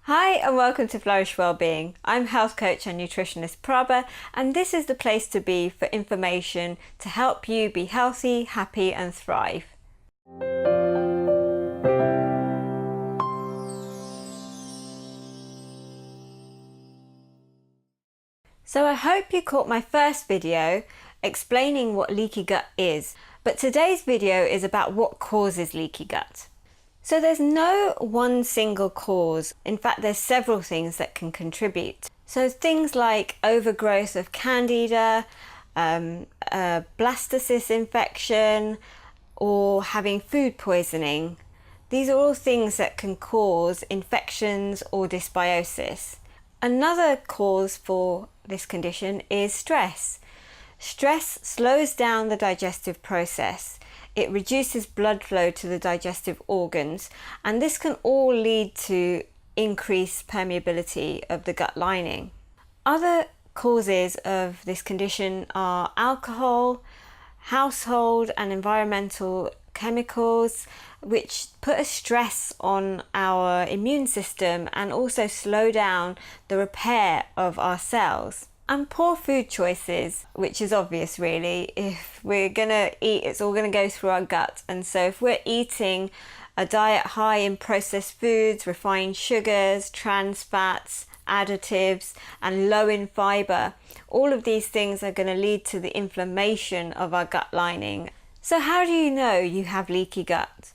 Hi and welcome to Flourish Wellbeing. I'm health coach and nutritionist Prabha, and this is the place to be for information to help you be healthy, happy and thrive. So I hope you caught my first video explaining what leaky gut is, but today's video is about what causes leaky gut. So there's no one single cause. In fact, there's several things that can contribute. So things like overgrowth of candida, blastocyst infection, or having food poisoning. These are all things that can cause infections or dysbiosis. Another cause for this condition is stress. Stress slows down the digestive process. It reduces blood flow to the digestive organs, and this can all lead to increased permeability of the gut lining. Other causes of this condition are alcohol, household and environmental chemicals, which put a stress on our immune system and also slow down the repair of our cells. And poor food choices, which is obvious really. If we're gonna eat, it's all gonna go through our gut. And so if we're eating a diet high in processed foods, refined sugars, trans fats, additives, and low in fiber, all of these things are gonna lead to the inflammation of our gut lining. So how do you know you have leaky gut?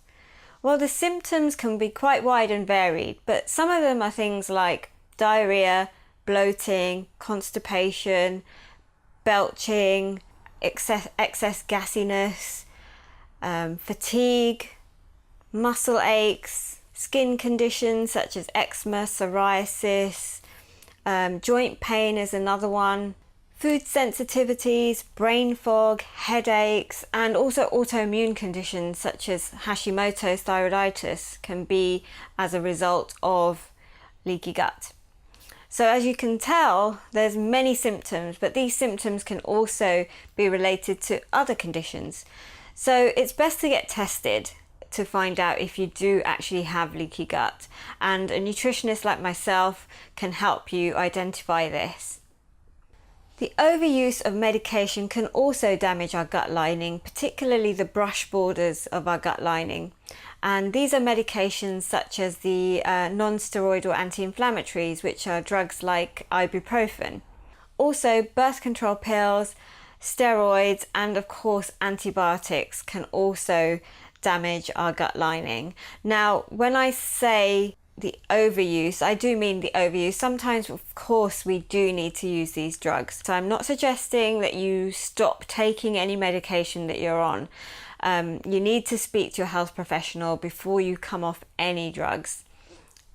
Well, the symptoms can be quite wide and varied, but some of them are things like diarrhea, bloating, constipation, belching, excess gassiness, fatigue, muscle aches, skin conditions such as eczema, psoriasis, joint pain is another one, food sensitivities, brain fog, headaches, and also autoimmune conditions such as Hashimoto's thyroiditis can be as a result of leaky gut. So as you can tell, there's many symptoms, but these symptoms can also be related to other conditions. So it's best to get tested to find out if you do actually have leaky gut, and a nutritionist like myself can help you identify this. The overuse of medication can also damage our gut lining, particularly the brush borders of our gut lining. And these are medications such as the non-steroidal anti-inflammatories, which are drugs like ibuprofen. Also, birth control pills, steroids, and of course antibiotics can also damage our gut lining. Now, when I say the overuse, I do mean the overuse. Sometimes, of course, we do need to use these drugs. So I'm not suggesting that you stop taking any medication that you're on. You need to speak to your health professional before you come off any drugs.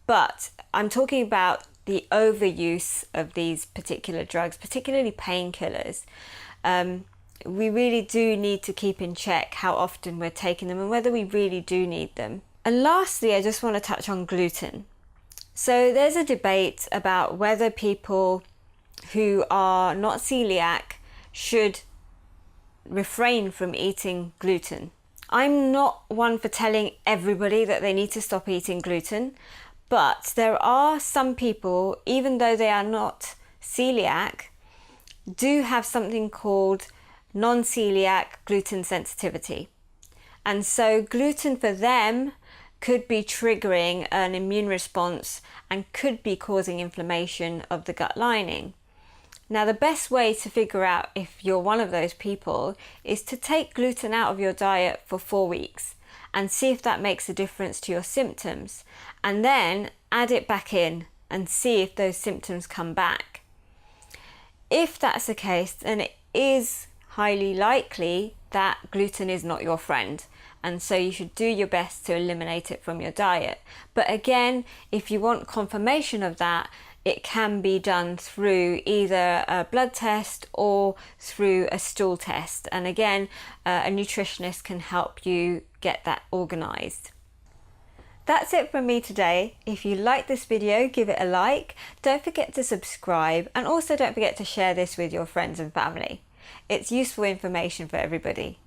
But I'm talking about the overuse of these particular drugs, particularly painkillers. We really do need to keep in check how often we're taking them and whether we really do need them. And lastly, I just want to touch on gluten. So there's a debate about whether people who are not celiac should refrain from eating gluten. I'm not one for telling everybody that they need to stop eating gluten, but there are some people, even though they are not celiac, do have something called non-celiac gluten sensitivity. And so gluten for them could be triggering an immune response and could be causing inflammation of the gut lining. Now, the best way to figure out if you're one of those people is to take gluten out of your diet for 4 weeks and see if that makes a difference to your symptoms, and then add it back in and see if those symptoms come back. If that's the case, then it is highly likely that gluten is not your friend, and so you should do your best to eliminate it from your diet. But again, if you want confirmation of that, it can be done through either a blood test or through a stool test. And again, a nutritionist can help you get that organized. That's it from me today. If you like this video, give it a like. Don't forget to subscribe, and also don't forget to share this with your friends and family. It's useful information for everybody.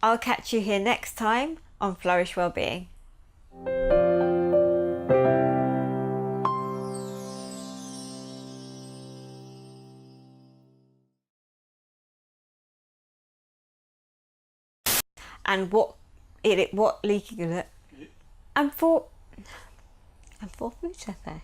I'll catch you here next time on Flourish Wellbeing. and what leaky and for food, I say.